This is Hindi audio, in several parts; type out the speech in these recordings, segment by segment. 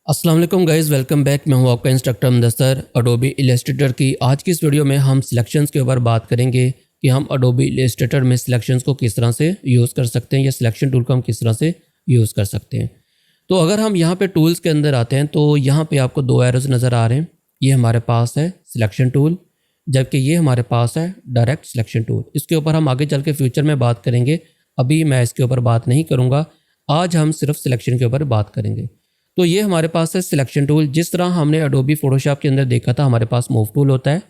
अस्सलाम वालेकुम गाइज़, वेलकम बैक। मैं हूं आपका इंस्ट्रक्टर मुदस्सर। अडोबी इलस्ट्रेटर की आज की इस वीडियो में हम सिलेक्शंस के ऊपर बात करेंगे कि हम अडोबी इलस्ट्रेटर में सिलेक्शंस को किस तरह से यूज़ कर सकते हैं या सिलेक्शन टूल को हम किस तरह से यूज़ कर सकते हैं। तो अगर हम यहाँ पे टूल्स के अंदर आते हैं तो यहाँ पे आपको दो एरोज़ नज़र आ रहे हैं। ये हमारे पास है सिलेक्शन टूल, जबकि ये हमारे पास है डायरेक्ट सिलेक्शन टूल। इसके ऊपर हम आगे चल के फ्यूचर में बात करेंगे, अभी मैं इसके ऊपर बात नहीं करूँगा। आज हम सिर्फ सिलेक्शन के ऊपर बात करेंगे। तो ये हमारे पास है सिलेक्शन टूल। जिस तरह हमने अडोबी फोटोशॉप के अंदर देखा था, हमारे पास मूव टूल होता है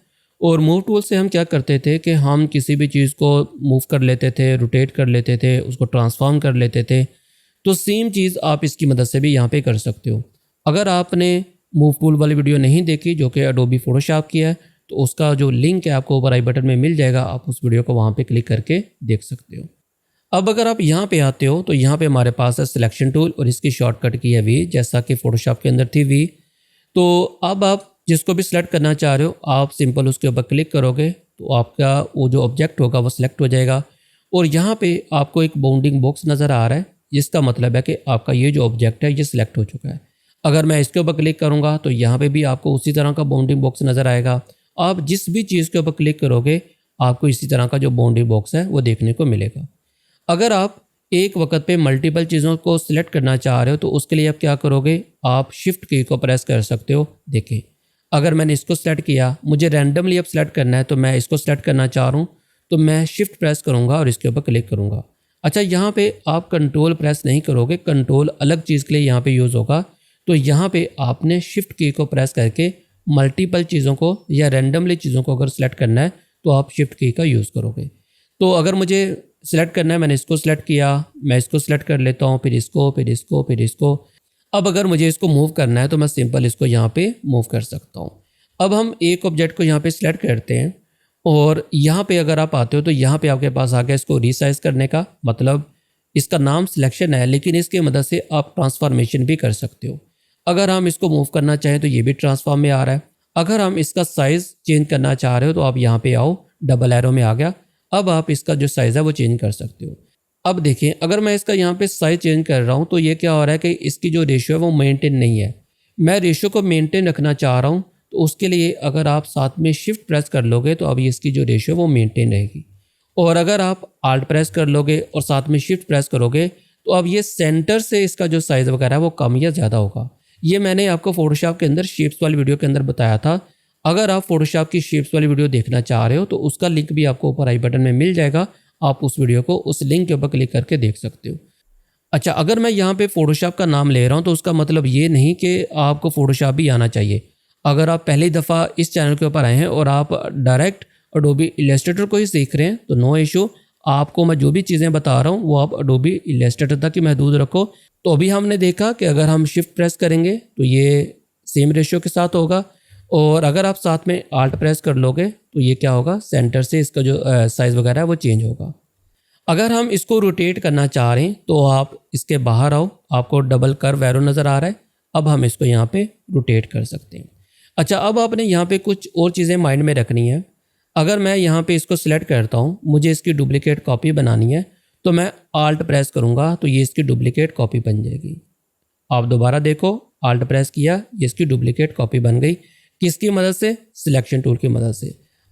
और मूव टूल से हम क्या करते थे कि हम किसी भी चीज़ को मूव कर लेते थे, रोटेट कर लेते थे, उसको ट्रांसफॉर्म कर लेते थे। तो सेम चीज़ आप इसकी मदद से भी यहाँ पे कर सकते हो। अगर आपने मूव टूल वाली वीडियो नहीं देखी जो कि अडोबी फोटोशॉप की है, तो उसका जो लिंक है आपको ऊपर आई बटन में मिल जाएगा, आप उस वीडियो को वहाँ पर क्लिक करके देख सकते हो। अब अगर आप यहाँ पे आते हो तो यहाँ पे हमारे पास है सिलेक्शन टूल और इसकी शॉर्टकट की है वी, जैसा कि फोटोशॉप के अंदर थी वी। तो अब आप जिसको भी सिलेक्ट करना चाह रहे हो, आप सिंपल उसके ऊपर क्लिक करोगे तो आपका वो जो ऑब्जेक्ट होगा वो सिलेक्ट हो जाएगा। और यहाँ पे आपको एक बाउंडिंग बॉक्स नज़र आ रहा है, जिसका मतलब है कि आपका ये जो ऑब्जेक्ट है ये सिलेक्ट हो चुका है। अगर मैं इसके ऊपर क्लिक करूँगा तो यहाँ पर भी आपको उसी तरह का बाउंडिंग बॉक्स नज़र आएगा। आप जिस भी चीज़ के ऊपर क्लिक करोगे आपको इसी तरह का जो बाउंडिंग बॉक्स है वो देखने को मिलेगा। अगर आप एक वक्त पे मल्टीपल चीज़ों को सिलेक्ट करना चाह रहे हो तो उसके लिए आप क्या करोगे, आप शिफ्ट की को प्रेस कर सकते हो। देखिए, अगर मैंने इसको सेलेक्ट किया, मुझे रैंडमली अब सेलेक्ट करना है, तो मैं इसको सेलेक्ट करना चाह रहा हूँ तो मैं शिफ्ट प्रेस करूँगा और इसके ऊपर क्लिक करूँगा। अच्छा, यहाँ पे आप कंट्रोल प्रेस नहीं करोगे, कंट्रोल अलग चीज़ के लिए यहाँ पे यूज़ होगा। तो यहाँ पे आपने शिफ्ट की को प्रेस करके मल्टीपल चीज़ों को या रैंडमली चीज़ों को अगर सेलेक्ट करना है तो आप शिफ्ट की का यूज़ करोगे। तो अगर मुझे सिलेक्ट करना है, मैंने इसको सिलेक्ट किया, मैं इसको सिलेक्ट कर लेता हूँ, फिर इसको, फिर इसको, फिर इसको। अब अगर मुझे इसको मूव करना है तो मैं सिंपल इसको यहाँ पे मूव कर सकता हूँ। अब हम एक ऑब्जेक्ट को यहाँ पे सिलेक्ट करते हैं और यहाँ पे अगर आप आते हो तो यहाँ पे आपके पास आ गया इसको रीसाइज करने का, मतलब इसका नाम सिलेक्शन है लेकिन इसकी मदद से आप ट्रांसफॉर्मेशन भी कर सकते हो। अगर हम इसको मूव करना चाहें तो ये भी ट्रांसफॉर्म में आ रहा है। अगर हम इसका साइज़ चेंज करना चाह रहे हो तो आप यहाँ पे आओ, डबल एरो में आ गया। अब आप इसका जो साइज़ है वो चेंज कर सकते हो। अब देखिए, अगर मैं इसका यहाँ पे साइज़ चेंज कर रहा हूँ तो ये क्या हो रहा है कि इसकी जो रेशियो है वो मेंटेन नहीं है। मैं रेशियो को मेंटेन रखना चाह रहा हूँ, तो उसके लिए अगर आप साथ में शिफ्ट प्रेस कर लोगे तो अब इसकी जो रेशियो वो मेंटेन रहेगी। और अगर आप आल्ट प्रेस कर लोगे और साथ में शिफ्ट प्रेस करोगे तो अब ये सेंटर से इसका जो साइज़ वगैरह है वो कम या ज़्यादा होगा। ये मैंने आपको फोटोशॉप के अंदर शेप्स वाली वीडियो के अंदर बताया था। अगर आप फोटोशॉप की शेप्स वाली वीडियो देखना चाह रहे हो तो उसका लिंक भी आपको ऊपर आई बटन में मिल जाएगा। आप उस वीडियो को उस लिंक के ऊपर क्लिक करके देख सकते हो। अच्छा, अगर मैं यहाँ पे फोटोशॉप का नाम ले रहा हूँ तो उसका मतलब ये नहीं कि आपको फोटोशॉप भी आना चाहिए। अगर आप पहली दफ़ा इस चैनल के ऊपर आए हैं और आप डायरेक्ट अडोबी इलस्ट्रेटर को ही सीख रहे हैं तो नो इशू, आपको मैं जो भी चीज़ें बता रहा हूँ वो आप अडोबी इलस्ट्रेटर तक ही महदूद रखो। तो अभी हमने देखा कि अगर हम शिफ्ट प्रेस करेंगे तो ये सेम रेशियो के साथ होगा, और अगर आप साथ में आल्ट प्रेस कर लोगे तो ये क्या होगा, सेंटर से इसका जो साइज़ वगैरह है वो चेंज होगा। अगर हम इसको रोटेट करना चाह रहे हैं तो आप इसके बाहर आओ, आपको डबल कर्व एरो नज़र आ रहा है। अब हम इसको यहाँ पे रोटेट कर सकते हैं। अच्छा, अब आपने यहाँ पे कुछ और चीज़ें माइंड में रखनी है। अगर मैं यहाँ पे इसको सिलेक्ट करता हूँ, मुझे इसकी डुप्लीकेट कॉपी बनानी है, तो मैं आल्ट प्रेस करूँगा तो ये इसकी डुप्लीकेट कॉपी बन जाएगी। आप दोबारा देखो, आल्ट प्रेस किया, ये इसकी डुप्लीकेट कॉपी बन गई। किसकी मदद से? सिलेक्शन टूल की मदद से।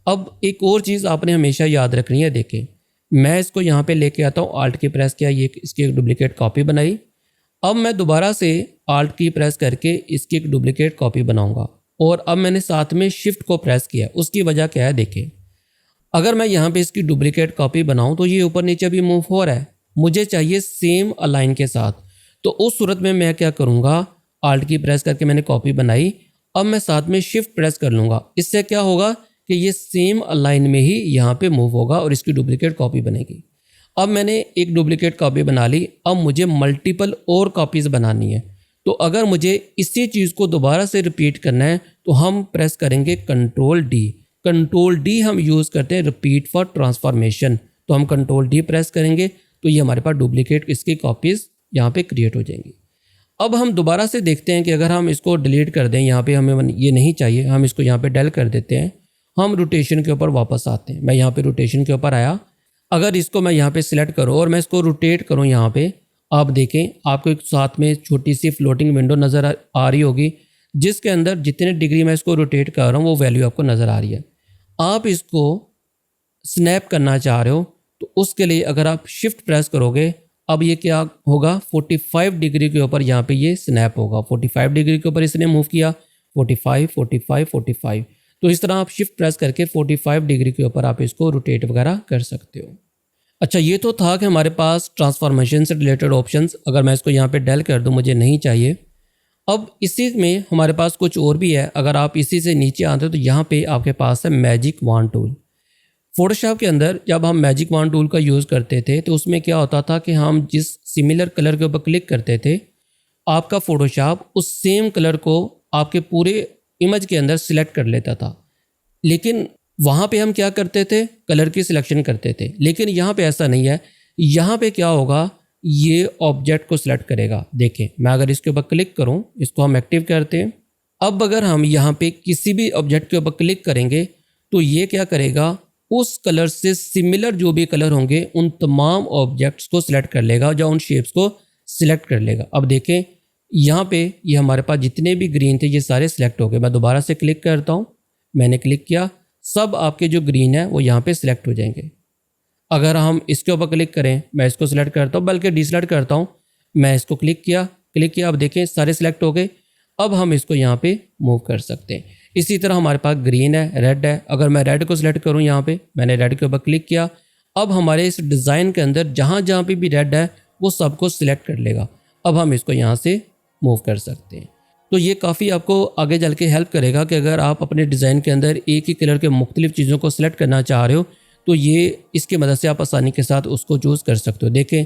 अब एक और चीज़ आपने हमेशा याद रखनी है। देखें, मैं इसको यहाँ पे लेके आता हूँ, आल्ट की प्रेस किया, ये इसकी एक डुप्लीकेट कॉपी बनाई। अब मैं दोबारा से आल्ट की प्रेस करके इसकी एक डुप्लीकेट कॉपी बनाऊंगा और अब मैंने साथ में शिफ्ट को प्रेस किया। उसकी वजह क्या है? देखें, अगर मैं यहाँ पे इसकी डुप्लीकेट कॉपी बनाऊँ तो ये ऊपर नीचे भी मूव हो रहा है, मुझे चाहिए सेम अलाइन के साथ। तो उस सूरत में मैं क्या करूँगा, आल्ट की प्रेस करके मैंने कॉपी बनाई, अब मैं साथ में शिफ्ट प्रेस कर लूँगा। इससे क्या होगा कि ये सेम अलाइन में ही यहाँ पे मूव होगा और इसकी डुप्लीकेट कॉपी बनेगी। अब मैंने एक डुप्लीकेट कॉपी बना ली, अब मुझे मल्टीपल और कॉपीज़ बनानी है। तो अगर मुझे इसी चीज़ को दोबारा से रिपीट करना है तो हम प्रेस करेंगे कंट्रोल डी। कंट्रोल डी हम यूज़ करते हैं रिपीट फॉर ट्रांसफॉर्मेशन। तो हम कंट्रोल डी प्रेस करेंगे तो ये हमारे पास डुप्लीकेट इसकी कॉपीज़ यहाँ पे क्रिएट हो जाएंगी। अब हम दोबारा से देखते हैं कि अगर हम इसको डिलीट कर दें, यहाँ पे हमें ये नहीं चाहिए, हम इसको यहाँ पे डेल कर देते हैं। हम रोटेशन के ऊपर वापस आते हैं। मैं यहाँ पे रोटेशन के ऊपर आया, अगर इसको मैं यहाँ पे सिलेक्ट करूँ और मैं इसको रोटेट करूँ यहाँ पे, आप देखें आपको एक साथ में छोटी सी फ्लोटिंग विंडो नज़र आ रही होगी, जिसके अंदर जितने डिग्री मैं इसको रोटेट कर रहा हूँ वो वैल्यू आपको नज़र आ रही है। आप इसको स्नैप करना चाह रहे हो तो उसके लिए अगर आप शिफ्ट प्रेस करोगे, अब ये क्या होगा, 45 डिग्री के ऊपर यहाँ पे ये स्नैप होगा। 45 डिग्री के ऊपर इसने मूव किया, 45 45 45। तो इस तरह आप शिफ्ट प्रेस करके 45 डिग्री के ऊपर आप इसको रोटेट वगैरह कर सकते हो। अच्छा, ये तो था कि हमारे पास ट्रांसफॉर्मेशन से रिलेटेड ऑप्शंस। अगर मैं इसको यहाँ पे डेल कर दूँ, मुझे नहीं चाहिए। अब इसी में हमारे पास कुछ और भी है। अगर आप इसी से नीचे आते हो तो यहाँ पे आपके पास है मैजिक वॉन्ड टूल। फोटोशॉप के अंदर जब हम मैजिक वॉन्ड टूल का यूज़ करते थे तो उसमें क्या होता था कि हम जिस सिमिलर कलर के ऊपर क्लिक करते थे, आपका फोटोशॉप उस सेम कलर को आपके पूरे इमेज के अंदर सिलेक्ट कर लेता था। लेकिन वहाँ पे हम क्या करते थे, कलर की सिलेक्शन करते थे। लेकिन यहाँ पे ऐसा नहीं है। यहाँ पे क्या होगा, ये ऑब्जेक्ट को सिलेक्ट करेगा। देखें, मैं अगर इसके ऊपर क्लिक करूँ, इसको हम एक्टिव करते हैं। अब अगर हम यहाँ पे किसी भी ऑब्जेक्ट के ऊपर क्लिक करेंगे तो ये क्या करेगा, उस कलर से सिमिलर जो भी कलर होंगे उन तमाम ऑब्जेक्ट्स को सिलेक्ट कर लेगा, या उन शेप्स को सिलेक्ट कर लेगा। अब देखें यहाँ पे ये हमारे पास जितने भी ग्रीन थे ये सारे सिलेक्ट हो गए। मैं दोबारा से क्लिक करता हूँ, मैंने क्लिक किया, सब आपके जो ग्रीन है वो यहाँ पे सिलेक्ट हो जाएंगे। अगर हम इसके ऊपर क्लिक करें, मैं इसको सिलेक्ट करता हूँ, बल्कि डिसलेक्ट करता हूँ, मैं इसको क्लिक किया, अब देखें सारे सिलेक्ट हो गए। अब हम इसको यहाँ पे मूव कर सकते हैं। इसी तरह हमारे पास ग्रीन है, रेड है। अगर मैं रेड को सिलेक्ट करूँ, यहाँ पे मैंने रेड के ऊपर क्लिक किया, अब हमारे इस डिज़ाइन के अंदर जहाँ जहाँ पे भी रेड है वो सबको सिलेक्ट कर लेगा। अब हम इसको यहाँ से मूव कर सकते हैं। तो ये काफ़ी आपको आगे चल के हेल्प करेगा कि अगर आप अपने डिज़ाइन के अंदर एक ही कलर के मुख्तलिफ चीज़ों को सिलेक्ट करना चाह रहे हो तो ये इसकी मदद से आप आसानी के साथ उसको चूज़ कर सकते हो। देखें,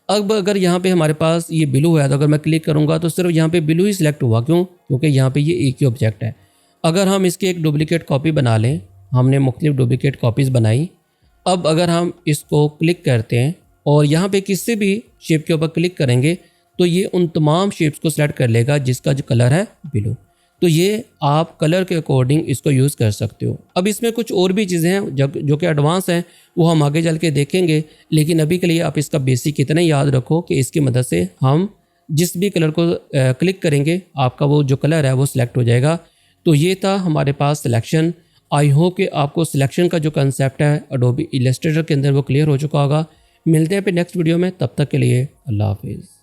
अब अगर यहाँ पे हमारे पास ये ब्लू है तो अगर मैं क्लिक करूँगा तो सिर्फ यहाँ पे ब्लू ही सिलेक्ट हुआ। क्यों? क्योंकि यहाँ पे ये एक ही ऑब्जेक्ट है। अगर हम इसकी एक डुप्लीकेट कॉपी बना लें, हमने मुख्तलिफ डुप्लीकेट कॉपीज़ बनाई। अब अगर हम इसको क्लिक करते हैं और यहाँ पे किसी भी शेप के ऊपर क्लिक करेंगे तो ये उन तमाम शेप्स को सिलेक्ट कर लेगा जिसका जो कलर है ब्लू। तो ये आप कलर के अकॉर्डिंग इसको यूज़ कर सकते हो। अब इसमें कुछ और भी चीज़ें हैं जो कि एडवांस हैं, वो हम आगे चल के देखेंगे। लेकिन अभी के लिए आप इसका बेसिक इतना याद रखो कि इसकी मदद से हम जिस भी कलर को क्लिक करेंगे आपका वो जो कलर है वो सिलेक्ट हो जाएगा। तो ये था हमारे पास सिलेक्शन। आई होप कि आपको सिलेक्शन का जो कंसेप्ट है एडोबी इलस्ट्रेटर के अंदर वो क्लियर हो चुका होगा। मिलते हैं फिर नेक्स्ट वीडियो में, तब तक के लिए अल्लाह हाफिज़।